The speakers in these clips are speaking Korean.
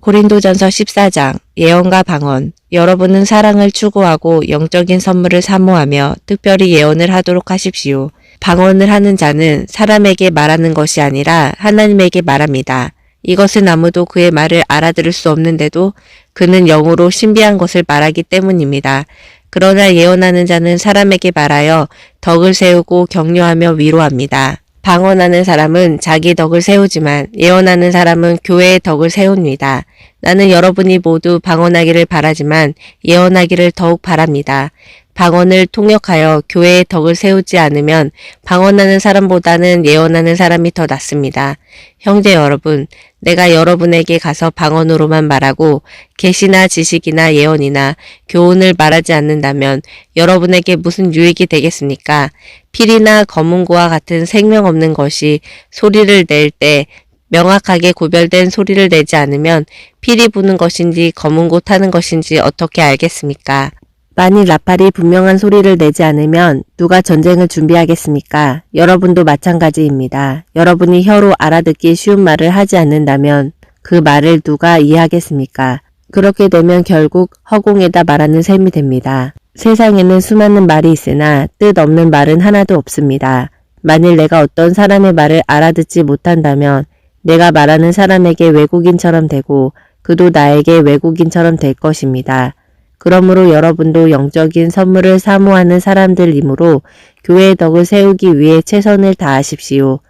고린도전서 14장 예언과 방언. 여러분은 사랑을 추구하고 영적인 선물을 사모하며 특별히 예언을 하도록 하십시오. 방언을 하는 자는 사람에게 말하는 것이 아니라 하나님에게 말합니다. 이것은 아무도 그의 말을 알아들을 수 없는데도 그는 영으로 신비한 것을 말하기 때문입니다. 그러나 예언하는 자는 사람에게 말하여 덕을 세우고 격려하며 위로합니다. 방언하는 사람은 자기 덕을 세우지만 예언하는 사람은 교회의 덕을 세웁니다. 나는 여러분이 모두 방언하기를 바라지만 예언하기를 더욱 바랍니다. 방언을 통역하여 교회의 덕을 세우지 않으면 방언하는 사람보다는 예언하는 사람이 더 낫습니다. 형제 여러분, 내가 여러분에게 가서 방언으로만 말하고 계시나 지식이나 예언이나 교훈을 말하지 않는다면 여러분에게 무슨 유익이 되겠습니까? 필이나 검은고와 같은 생명 없는 것이 소리를 낼 때 명확하게 구별된 소리를 내지 않으면 필이 부는 것인지 검은고 타는 것인지 어떻게 알겠습니까? 만일 나팔이 분명한 소리를 내지 않으면 누가 전쟁을 준비하겠습니까? 여러분도 마찬가지입니다. 여러분이 혀로 알아듣기 쉬운 말을 하지 않는다면 그 말을 누가 이해하겠습니까? 그렇게 되면 결국 허공에다 말하는 셈이 됩니다. 세상에는 수많은 말이 있으나 뜻 없는 말은 하나도 없습니다. 만일 내가 어떤 사람의 말을 알아듣지 못한다면 내가 말하는 사람에게 외국인처럼 되고 그도 나에게 외국인처럼 될 것입니다. 그러므로 여러분도 영적인 선물을 사모하는 사람들이므로 교회의 덕을 세우기 위해 최선을 다하십시오.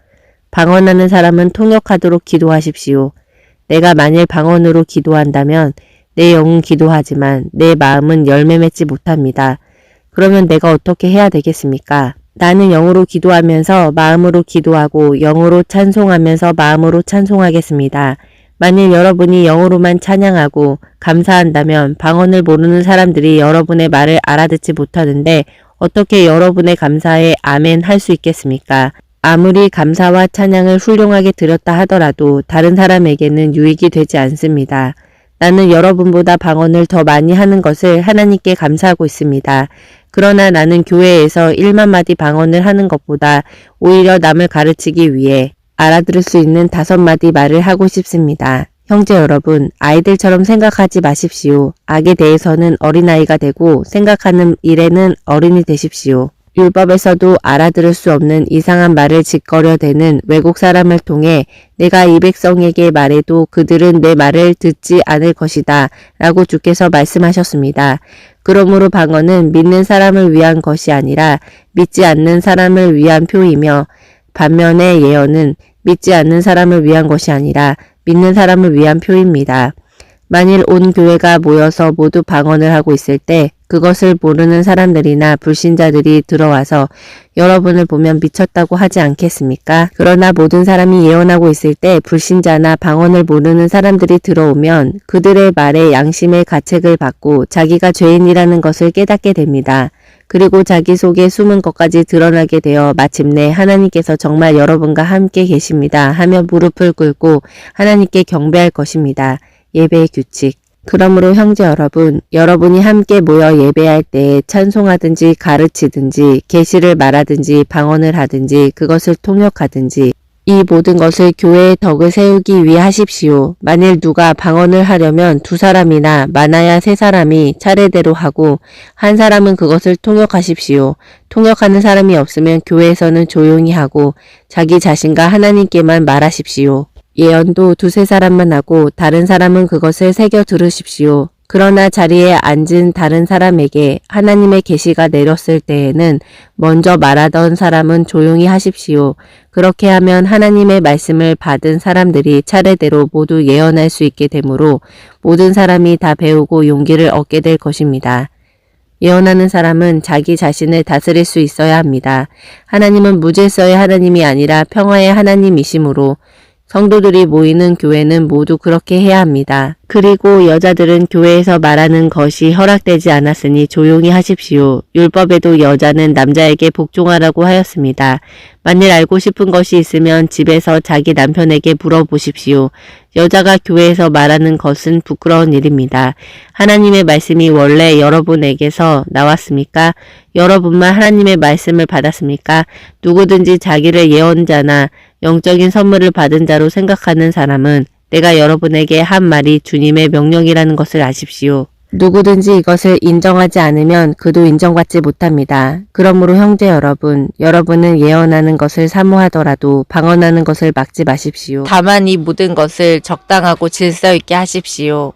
방언하는 사람은 통역하도록 기도하십시오. 내가 만일 방언으로 기도한다면 내 영은 기도하지만 내 마음은 열매 맺지 못합니다. 그러면 내가 어떻게 해야 되겠습니까? 나는 영으로 기도하면서 마음으로 기도하고 영으로 찬송하면서 마음으로 찬송하겠습니다. 만일 여러분이 영으로만 찬양하고 감사한다면 방언을 모르는 사람들이 여러분의 말을 알아듣지 못하는데 어떻게 여러분의 감사에 아멘 할 수 있겠습니까? 아무리 감사와 찬양을 훌륭하게 드렸다 하더라도 다른 사람에게는 유익이 되지 않습니다. 나는 여러분보다 방언을 더 많이 하는 것을 하나님께 감사하고 있습니다. 그러나 나는 교회에서 1만 마디 방언을 하는 것보다 오히려 남을 가르치기 위해 알아들을 수 있는 5마디 말을 하고 싶습니다. 형제 여러분, 아이들처럼 생각하지 마십시오. 악에 대해서는 어린아이가 되고 생각하는 일에는 어른이 되십시오. 율법에서도 알아들을 수 없는 이상한 말을 짓거려대는 외국 사람을 통해 내가 이 백성에게 말해도 그들은 내 말을 듣지 않을 것이다 라고 주께서 말씀하셨습니다. 그러므로 방언은 믿는 사람을 위한 것이 아니라 믿지 않는 사람을 위한 표이며 반면에 예언은 믿지 않는 사람을 위한 것이 아니라 믿는 사람을 위한 표입니다. 만일 온 교회가 모여서 모두 방언을 하고 있을 때 그것을 모르는 사람들이나 불신자들이 들어와서 여러분을 보면 미쳤다고 하지 않겠습니까? 그러나 모든 사람이 예언하고 있을 때 불신자나 방언을 모르는 사람들이 들어오면 그들의 말에 양심의 가책을 받고 자기가 죄인이라는 것을 깨닫게 됩니다. 그리고 자기 속에 숨은 것까지 드러나게 되어 마침내 하나님께서 정말 여러분과 함께 계십니다 하며 무릎을 꿇고 하나님께 경배할 것입니다. 예배의 규칙. 그러므로 형제 여러분, 여러분이 함께 모여 예배할 때 찬송하든지 가르치든지 계시를 말하든지 방언을 하든지 그것을 통역하든지 이 모든 것을 교회의 덕을 세우기 위해 하십시오. 만일 누가 방언을 하려면 2사람이나 많아야 3사람이 차례대로 하고 한 사람은 그것을 통역하십시오. 통역하는 사람이 없으면 교회에서는 조용히 하고 자기 자신과 하나님께만 말하십시오. 예언도 2-3사람만 하고 다른 사람은 그것을 새겨 들으십시오. 그러나 자리에 앉은 다른 사람에게 하나님의 계시가 내렸을 때에는 먼저 말하던 사람은 조용히 하십시오. 그렇게 하면 하나님의 말씀을 받은 사람들이 차례대로 모두 예언할 수 있게 되므로 모든 사람이 다 배우고 용기를 얻게 될 것입니다. 예언하는 사람은 자기 자신을 다스릴 수 있어야 합니다. 하나님은 무질서의 하나님이 아니라 평화의 하나님이시므로 성도들이 모이는 교회는 모두 그렇게 해야 합니다. 그리고 여자들은 교회에서 말하는 것이 허락되지 않았으니 조용히 하십시오. 율법에도 여자는 남자에게 복종하라고 하였습니다. 만일 알고 싶은 것이 있으면 집에서 자기 남편에게 물어보십시오. 여자가 교회에서 말하는 것은 부끄러운 일입니다. 하나님의 말씀이 원래 여러분에게서 나왔습니까? 여러분만 하나님의 말씀을 받았습니까? 누구든지 자기를 예언자나 영적인 선물을 받은 자로 생각하는 사람은 내가 여러분에게 한 말이 주님의 명령이라는 것을 아십시오. 누구든지 이것을 인정하지 않으면 그도 인정받지 못합니다. 그러므로 형제 여러분, 여러분은 예언하는 것을 사모하더라도 방언하는 것을 막지 마십시오. 다만 이 모든 것을 적당하고 질서 있게 하십시오.